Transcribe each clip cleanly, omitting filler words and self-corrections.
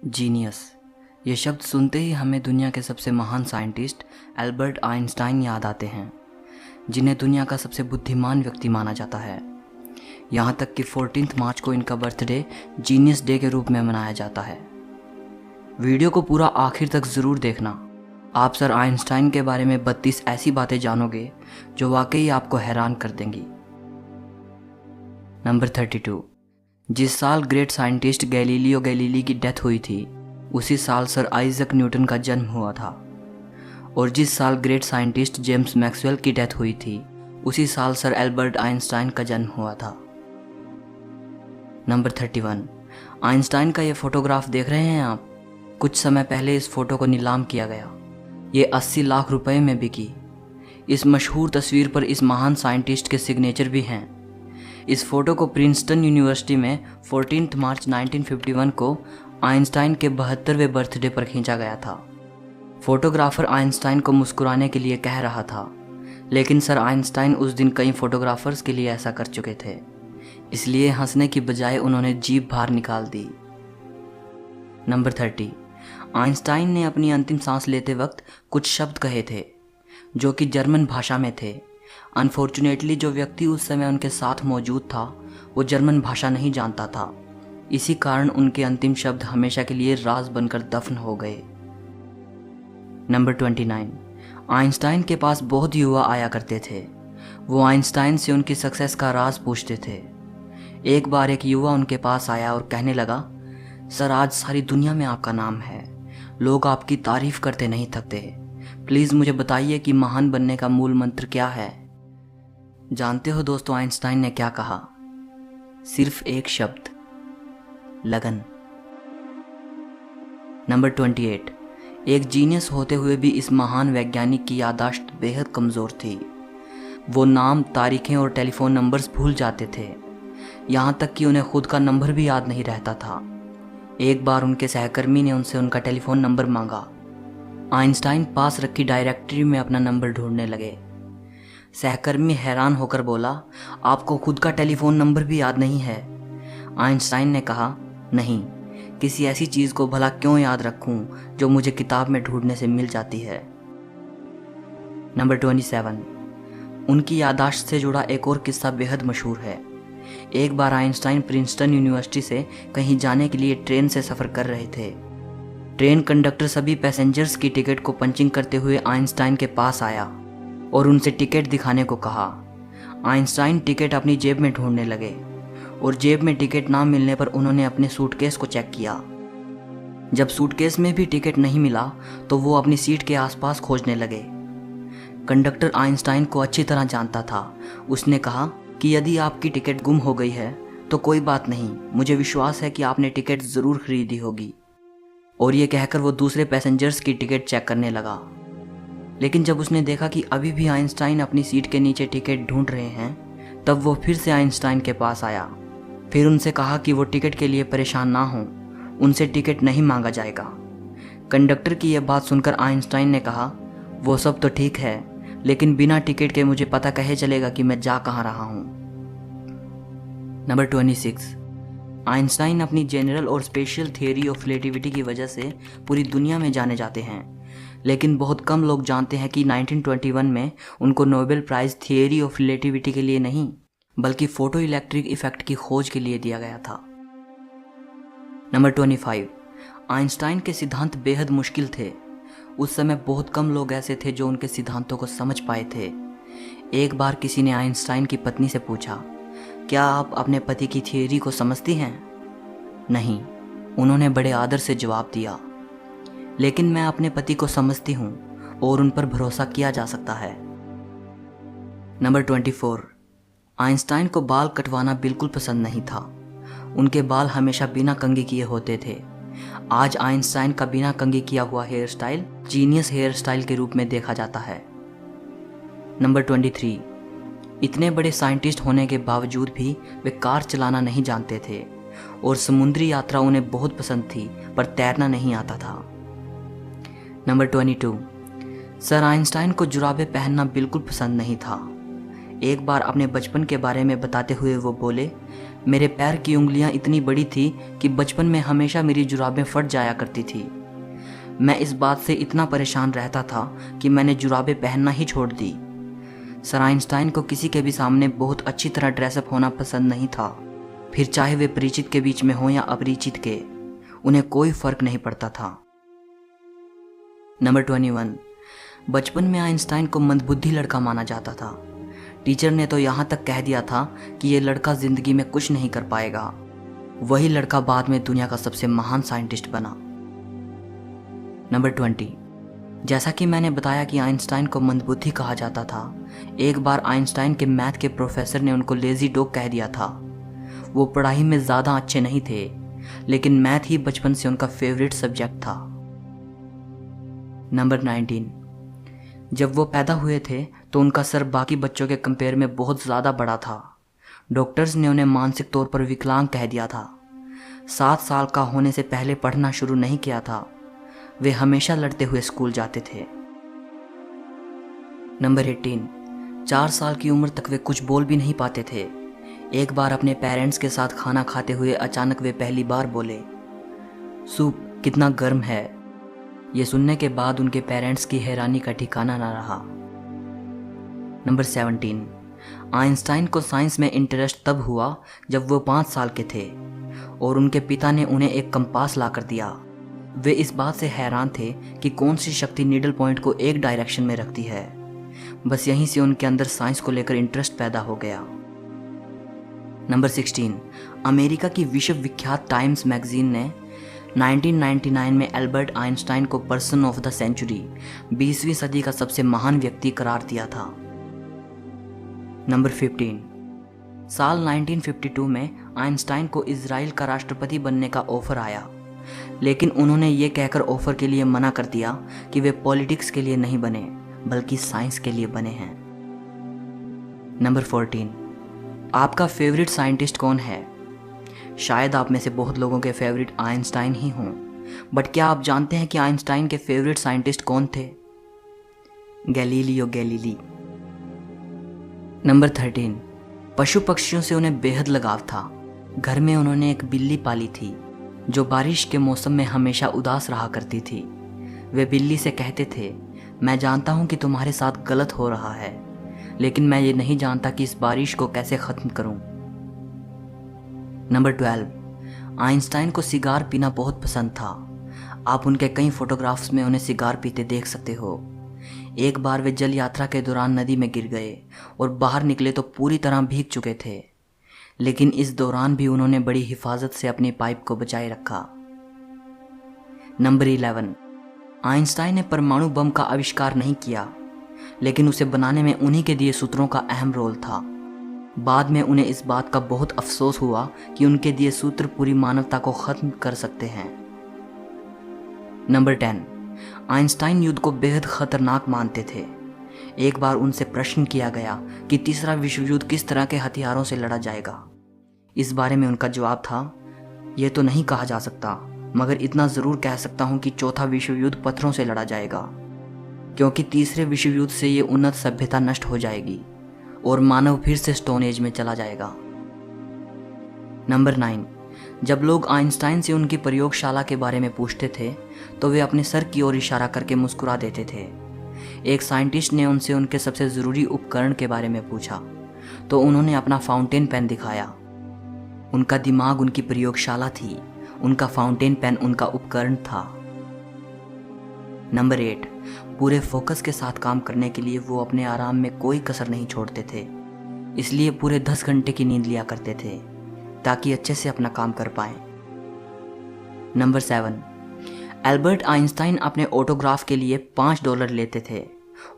Genius, ये शब्द सुनते ही हमें दुनिया के सबसे महान साइंटिस्ट एल्बर्ट आइंस्टाइन याद आते हैं, जिन्हें दुनिया का सबसे बुद्धिमान व्यक्ति माना जाता है। यहाँ तक कि 14 मार्च को इनका बर्थडे जीनियस डे के रूप में मनाया जाता है। वीडियो को पूरा आखिर तक ज़रूर देखना। आप सर आइंस्टाइन के बारे में 32 ऐसी बातें जानोगे जो वाकई आपको हैरान कर देंगी। नंबर 32। जिस साल ग्रेट साइंटिस्ट गैलीलियो गैलीली की डेथ हुई थी, उसी साल सर आइजक न्यूटन का जन्म हुआ था। और जिस साल ग्रेट साइंटिस्ट जेम्स मैक्सवेल की डेथ हुई थी, उसी साल सर एल्बर्ट आइंस्टाइन का जन्म हुआ था। नंबर 31। आइंस्टाइन का ये फोटोग्राफ देख रहे हैं आप? कुछ समय पहले इस फोटो को नीलाम किया गया। ये 80 लाख रुपए में बिकी। इस मशहूर तस्वीर पर इस महान साइंटिस्ट के सिग्नेचर भी हैं। इस फोटो को प्रिंसटन यूनिवर्सिटी में 14 मार्च 1951 को आइंस्टाइन के 72वें बर्थडे पर खींचा गया था। फोटोग्राफर आइंस्टाइन को मुस्कुराने के लिए कह रहा था, लेकिन सर आइंस्टाइन उस दिन कई फोटोग्राफर्स के लिए ऐसा कर चुके थे, इसलिए हंसने की बजाय उन्होंने जीभ बाहर निकाल दी। नंबर 30। आइंस्टाइन ने अपनी अंतिम सांस लेते वक्त कुछ शब्द कहे थे जो कि जर्मन भाषा में थे। अनफॉर्चुनेटली जो व्यक्ति उस समय उनके साथ मौजूद था वो जर्मन भाषा नहीं जानता था। इसी कारण उनके अंतिम शब्द हमेशा के लिए राज बनकर दफन हो गए। नंबर 29। आइंस्टाइन के पास बहुत युवा आया करते थे। वो आइंस्टाइन से उनकी सक्सेस का राज पूछते थे। एक बार एक युवा उनके पास आया और कहने लगा, सर आज सारी दुनिया में आपका नाम है, लोग आपकी तारीफ करते नहीं थकते। प्लीज़ मुझे बताइए कि महान बनने का मूल मंत्र क्या है। जानते हो दोस्तों आइंस्टाइन ने क्या कहा? सिर्फ एक शब्द, लगन। नंबर 28। एक जीनियस होते हुए भी इस महान वैज्ञानिक की याददाश्त बेहद कमज़ोर थी। वो नाम, तारीखें और टेलीफोन नंबर्स भूल जाते थे। यहाँ तक कि उन्हें खुद का नंबर भी याद नहीं रहता था। एक बार उनके सहकर्मी ने उनसे उनका टेलीफोन नंबर मांगा। आइंस्टाइन पास रखी डायरेक्टरी में अपना नंबर ढूंढने लगे। सहकर्मी हैरान होकर बोला, आपको खुद का टेलीफोन नंबर भी याद नहीं है? आइंस्टाइन ने कहा, नहीं, किसी ऐसी चीज़ को भला क्यों याद रखूं जो मुझे किताब में ढूंढने से मिल जाती है। नंबर 27। उनकी याददाश्त से जुड़ा एक और किस्सा बेहद मशहूर है। एक बार आइंस्टाइन प्रिंसटन यूनिवर्सिटी से कहीं जाने के लिए ट्रेन से सफ़र कर रहे थे। ट्रेन कंडक्टर सभी पैसेंजर्स की टिकट को पंचिंग करते हुए आइंस्टाइन के पास आया और उनसे टिकट दिखाने को कहा। आइंस्टाइन टिकट अपनी जेब में ढूंढने लगे और जेब में टिकट ना मिलने पर उन्होंने अपने सूटकेस को चेक किया। जब सूटकेस में भी टिकट नहीं मिला तो वो अपनी सीट के आसपास खोजने लगे। कंडक्टर आइंस्टाइन को अच्छी तरह जानता था। उसने कहा कि यदि आपकी टिकट गुम हो गई है तो कोई बात नहीं, मुझे विश्वास है कि आपने टिकट ज़रूर खरीदी होगी। और ये कहकर वो दूसरे पैसेंजर्स की टिकट चेक करने लगा। लेकिन जब उसने देखा कि अभी भी आइंस्टाइन अपनी सीट के नीचे टिकट ढूंढ रहे हैं, तब वो फिर से आइंस्टाइन के पास आया। फिर उनसे कहा कि वो टिकट के लिए परेशान ना हों, उनसे टिकट नहीं मांगा जाएगा। कंडक्टर की यह बात सुनकर आइंस्टाइन ने कहा, वो सब तो ठीक है, लेकिन बिना टिकट के मुझे पता कैसे चलेगा कि मैं जा कहाँ रहा हूँ। नंबर 26। आइंस्टाइन अपनी जनरल और स्पेशल थियोरी ऑफ रिलेटिविटी की वजह से पूरी दुनिया में जाने जाते हैं, लेकिन बहुत कम लोग जानते हैं कि 1921 में उनको Nobel prize theory of relativity के लिए नहीं, बल्कि फोटो इलेक्ट्रिक इफेक्ट की खोज के लिए दिया गया था। नंबर 25। आइंस्टाइन के सिद्धांत बेहद मुश्किल थे। उस समय बहुत कम लोग ऐसे थे जो उनके सिद्धांतों को समझ पाए थे। एक बार किसी ने आइंस्टाइन की पत्नी से पूछा, क्या आप अपने पति की थियोरी को समझती हैं? नहीं, उन्होंने बड़े आदर से जवाब दिया, लेकिन मैं अपने पति को समझती हूँ और उन पर भरोसा किया जा सकता है। नंबर 24। आइंस्टाइन को बाल कटवाना बिल्कुल पसंद नहीं था। उनके बाल हमेशा बिना कंघी किए होते थे। आज आइंस्टाइन का बिना कंघी किया हुआ hair style genius hair style के रूप में देखा जाता है। नंबर 23। इतने बड़े साइंटिस्ट होने के बावजूद भी वे कार चलाना नहीं जानते थे और समुद्री यात्रा उन्हें बहुत पसंद थी, पर तैरना नहीं आता था। नंबर 22। सर आइंस्टाइन को जुराबे पहनना बिल्कुल पसंद नहीं था। एक बार अपने बचपन के बारे में बताते हुए वो बोले, मेरे पैर की उंगलियां इतनी बड़ी थी कि बचपन में हमेशा मेरी जुराबें फट जाया करती थी। मैं इस बात से इतना परेशान रहता था कि मैंने जुराबें पहनना ही छोड़ दी। सर आइंस्टाइन को किसी के भी सामने बहुत अच्छी तरह ड्रेसअप होना पसंद नहीं था, फिर चाहे वे परिचित के बीच में हो या अपरिचित के, उन्हें कोई फर्क नहीं पड़ता था। नंबर 21, बचपन में आइंस्टाइन को मंदबुद्धि लड़का माना जाता था। टीचर ने तो यहाँ तक कह दिया था कि ये लड़का जिंदगी में कुछ नहीं कर पाएगा। वही लड़का बाद में दुनिया का सबसे महान साइंटिस्ट बना। नंबर 20, जैसा कि मैंने बताया कि आइंस्टाइन को मंदबुद्धि कहा जाता था, एक बार आइंस्टाइन के मैथ के प्रोफेसर ने उनको लेजी डॉग कह दिया था। वो पढ़ाई में ज़्यादा अच्छे नहीं थे, लेकिन मैथ ही बचपन से उनका फेवरेट सब्जेक्ट था। नंबर 19, जब वो पैदा हुए थे तो उनका सर बाकी बच्चों के कंपेयर में बहुत ज़्यादा बड़ा था। डॉक्टर्स ने उन्हें मानसिक तौर पर विकलांग कह दिया था। 7 साल का होने से पहले पढ़ना शुरू नहीं किया था। वे हमेशा लड़ते हुए स्कूल जाते थे। नंबर 18, 4 साल की उम्र तक वे कुछ बोल भी नहीं पाते थे। एक बार अपने पेरेंट्स के साथ खाना खाते हुए अचानक वे पहली बार बोले, सूप कितना गर्म है। ये सुनने के बाद उनके पेरेंट्स की हैरानी का ठिकाना ना रहा। नंबर 17, आइंस्टाइन को साइंस में इंटरेस्ट तब हुआ जब वो 5 साल के थे और उनके पिता ने उन्हें एक कंपास ला कर दिया। वे इस बात से हैरान थे कि कौन सी शक्ति नीडल पॉइंट को एक डायरेक्शन में रखती है। बस यहीं से उनके अंदर साइंस को लेकर इंटरेस्ट पैदा हो गया। नंबर 16, अमेरिका की विश्व विख्यात टाइम्स मैगजीन ने 1999 में एल्बर्ट आइंस्टाइन को पर्सन ऑफ द सेंचुरी, 20वीं सदी का सबसे महान व्यक्ति करार दिया था। नंबर 15, साल 1952 में आइंस्टाइन को इजराइल का राष्ट्रपति बनने का ऑफर आया, लेकिन उन्होंने ये कहकर ऑफर के लिए मना कर दिया कि वे पॉलिटिक्स के लिए नहीं बने बल्कि साइंस के लिए बने हैं। नंबर 14, आपका फेवरेट साइंटिस्ट कौन है? शायद आप में से बहुत लोगों के फेवरेट आइंस्टाइन ही हों, बट क्या आप जानते हैं कि आइंस्टाइन के फेवरेट साइंटिस्ट कौन थे? Galileo Galilei. नंबर 13, पशु पक्षियों से उन्हें बेहद लगाव था। घर में उन्होंने एक बिल्ली पाली थी जो बारिश के मौसम में हमेशा उदास रहा करती थी। वे बिल्ली से कहते थे, मैं जानता हूँ कि तुम्हारे साथ गलत हो रहा है, लेकिन मैं ये नहीं जानता कि इस बारिश को कैसे ख़त्म करूँ। नंबर 12, आइंस्टाइन को सिगार पीना बहुत पसंद था। आप उनके कई फोटोग्राफ्स में उन्हें सिगार पीते देख सकते हो। एक बार वे जल यात्रा के दौरान नदी में गिर गए और बाहर निकले तो पूरी तरह भीग चुके थे, लेकिन इस दौरान भी उन्होंने बड़ी हिफाजत से अपनी पाइप को बचाए रखा। नंबर 11, आइंस्टाइन ने परमाणु बम का आविष्कार नहीं किया, लेकिन उसे बनाने में उन्हीं के दिए सूत्रों का अहम रोल था। बाद में उन्हें इस बात का बहुत अफसोस हुआ कि उनके दिए सूत्र पूरी मानवता को ख़त्म कर सकते हैं। नंबर 10, आइंस्टाइन युद्ध को बेहद खतरनाक मानते थे। एक बार उनसे प्रश्न किया गया कि तीसरा विश्व युद्ध किस तरह के हथियारों से लड़ा जाएगा। इस बारे में उनका जवाब था, यह तो नहीं कहा जा सकता, मगर इतना ज़रूर कह सकता हूँ कि चौथा विश्व युद्ध पत्थरों से लड़ा जाएगा, क्योंकि तीसरे विश्व युद्ध से ये उन्नत सभ्यता नष्ट हो जाएगी और मानव फिर से स्टोन एज में चला जाएगा। नंबर 9, जब लोग आइंस्टाइन से उनकी प्रयोगशाला के बारे में पूछते थे तो वे अपने सर की ओर इशारा करके मुस्कुरा देते थे। एक साइंटिस्ट ने उनसे उनके सबसे ज़रूरी उपकरण के बारे में पूछा तो उन्होंने अपना फाउंटेन पेन दिखाया। उनका दिमाग उनकी प्रयोगशाला थी, उनका फाउंटेन पेन उनका उपकरण था। नंबर 8, पूरे फोकस के साथ काम करने के लिए वो अपने आराम में कोई कसर नहीं छोड़ते थे, इसलिए पूरे 10 घंटे की नींद लिया करते थे ताकि अच्छे से अपना काम कर पाएं। नंबर 7, एल्बर्ट आइंस्टाइन अपने ऑटोग्राफ के लिए $5 लेते थे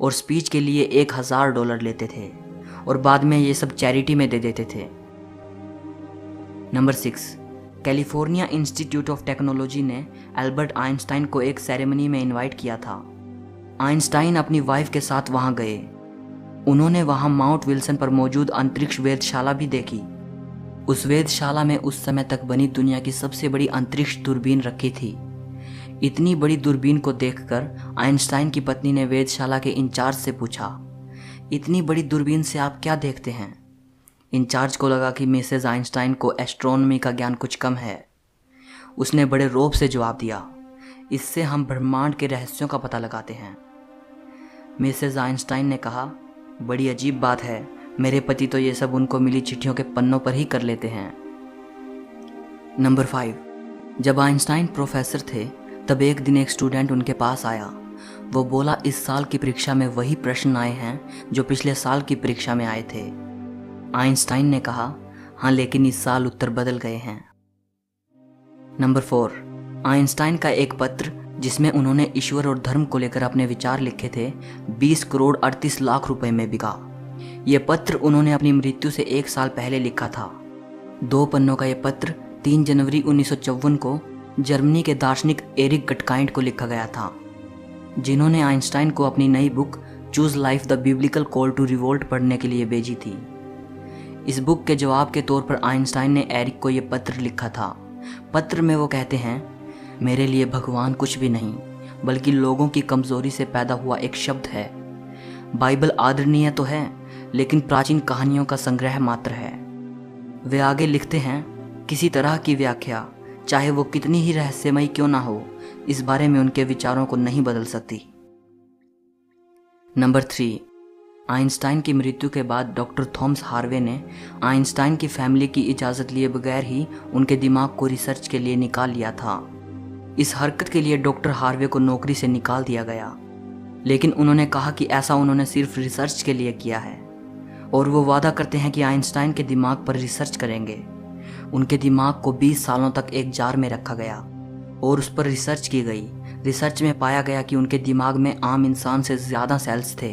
और स्पीच के लिए $1000 लेते थे और बाद में ये सब चैरिटी में दे देते थे। Number 6, California institute of technology ने एल्बर्ट आइंस्टाइन को एक सेरेमनी में इनवाइट किया था। आइंस्टाइन अपनी वाइफ के साथ वहां गए। उन्होंने वहां माउंट विल्सन पर मौजूद अंतरिक्ष वेधशाला भी देखी। उस वेधशाला में उस समय तक बनी दुनिया की सबसे बड़ी अंतरिक्ष दूरबीन रखी थी। इतनी बड़ी दूरबीन को देखकर आइंस्टाइन की पत्नी ने वेधशाला के इंचार्ज से पूछा, इतनी बड़ी दूरबीन से आप क्या देखते हैं? इंचार्ज को लगा कि मिसेज आइंस्टाइन को एस्ट्रोनॉमी का ज्ञान कुछ कम है। उसने बड़े रौब से जवाब दिया, इससे हम ब्रह्मांड के रहस्यों का पता लगाते हैं। मिसेज आइंस्टाइन ने कहा, बड़ी अजीब बात है, मेरे पति तो ये सब उनको मिली चिट्ठियों के पन्नों पर ही कर लेते हैं। नंबर 5, जब आइंस्टाइन प्रोफेसर थे तब एक दिन एक स्टूडेंट उनके पास आया। वो बोला, इस साल की परीक्षा में वही प्रश्न आए हैं जो पिछले साल की परीक्षा में आए थे। आइंस्टाइन ने कहा, हाँ लेकिन इस साल उत्तर बदल गए हैं। नंबर 4, आइंस्टाइन का एक पत्र जिसमें उन्होंने ईश्वर और धर्म को लेकर अपने विचार लिखे थे 20 करोड़ 38 लाख रुपए में बिका। ये पत्र उन्होंने अपनी मृत्यु से 1 साल पहले लिखा था। 2 पन्नों का यह पत्र 3 जनवरी 1954 को जर्मनी के दार्शनिक एरिक गटकाइंड को लिखा गया था, जिन्होंने आइंस्टाइन को अपनी नई book choose life the biblical call to revolt पढ़ने के लिए भेजी थी। इस बुक के जवाब के तौर पर आइंस्टाइन ने एरिक को यह पत्र लिखा था। पत्र में वो कहते हैं, मेरे लिए भगवान कुछ भी नहीं बल्कि लोगों की कमजोरी से पैदा हुआ एक शब्द है। बाइबल आदरणीय तो है लेकिन प्राचीन कहानियों का संग्रह मात्र है। वे आगे लिखते हैं, किसी तरह की व्याख्या चाहे वो कितनी ही रहस्यमयी क्यों ना हो, इस बारे में उनके विचारों को नहीं बदल सकती। नंबर 3, आइंस्टाइन की मृत्यु के बाद डॉक्टर थॉमस हार्वे ने आइंस्टाइन की फैमिली की इजाज़त लिए बगैर ही उनके दिमाग को रिसर्च के लिए निकाल लिया था। इस हरकत के लिए डॉक्टर हार्वे को नौकरी से निकाल दिया गया, लेकिन उन्होंने कहा कि ऐसा उन्होंने सिर्फ रिसर्च के लिए किया है और वो वादा करते हैं कि आइंस्टाइन के दिमाग पर रिसर्च करेंगे। उनके दिमाग को 20 सालों तक एक जार में रखा गया और उस पर रिसर्च की गई। रिसर्च में पाया गया कि उनके दिमाग में आम इंसान से ज़्यादा सेल्स थे।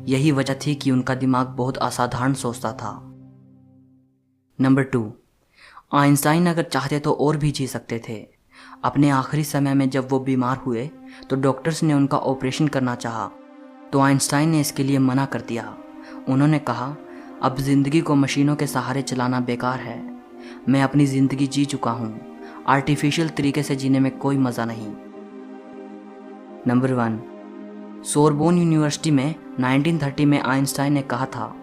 यही वजह थी कि उनका दिमाग बहुत असाधारण सोचता था। नंबर 2, आइंस्टाइन अगर चाहते तो और भी जी सकते थे। अपने आखिरी समय में जब वो बीमार हुए तो डॉक्टर्स ने उनका ऑपरेशन करना चाहा, तो आइंस्टाइन ने इसके लिए मना कर दिया। उन्होंने कहा, अब ज़िंदगी को मशीनों के सहारे चलाना बेकार है। मैं अपनी ज़िंदगी जी चुका हूँ, आर्टिफिशियल तरीके से जीने में कोई मज़ा नहीं। नंबर 1, सोरबोन यूनिवर्सिटी में 1930 में आइंस्टाइन ने कहा था,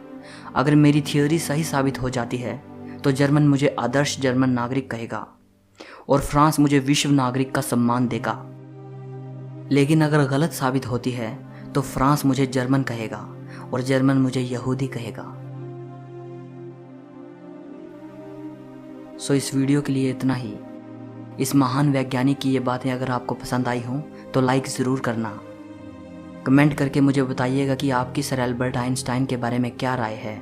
अगर मेरी थियोरी सही साबित हो जाती है तो जर्मन मुझे आदर्श जर्मन नागरिक कहेगा और फ्रांस मुझे विश्व नागरिक का सम्मान देगा। लेकिन अगर गलत साबित होती है तो फ्रांस मुझे जर्मन कहेगा और जर्मन मुझे यहूदी कहेगा। सो इस वीडियो के लिए इतना ही। इस महान वैज्ञानिक की ये बातें अगर आपको पसंद आई हों तो लाइक ज़रूर करना। कमेंट करके मुझे बताइएगा कि आपकी सर एल्बर्ट आइंस्टाइन के बारे में क्या राय है।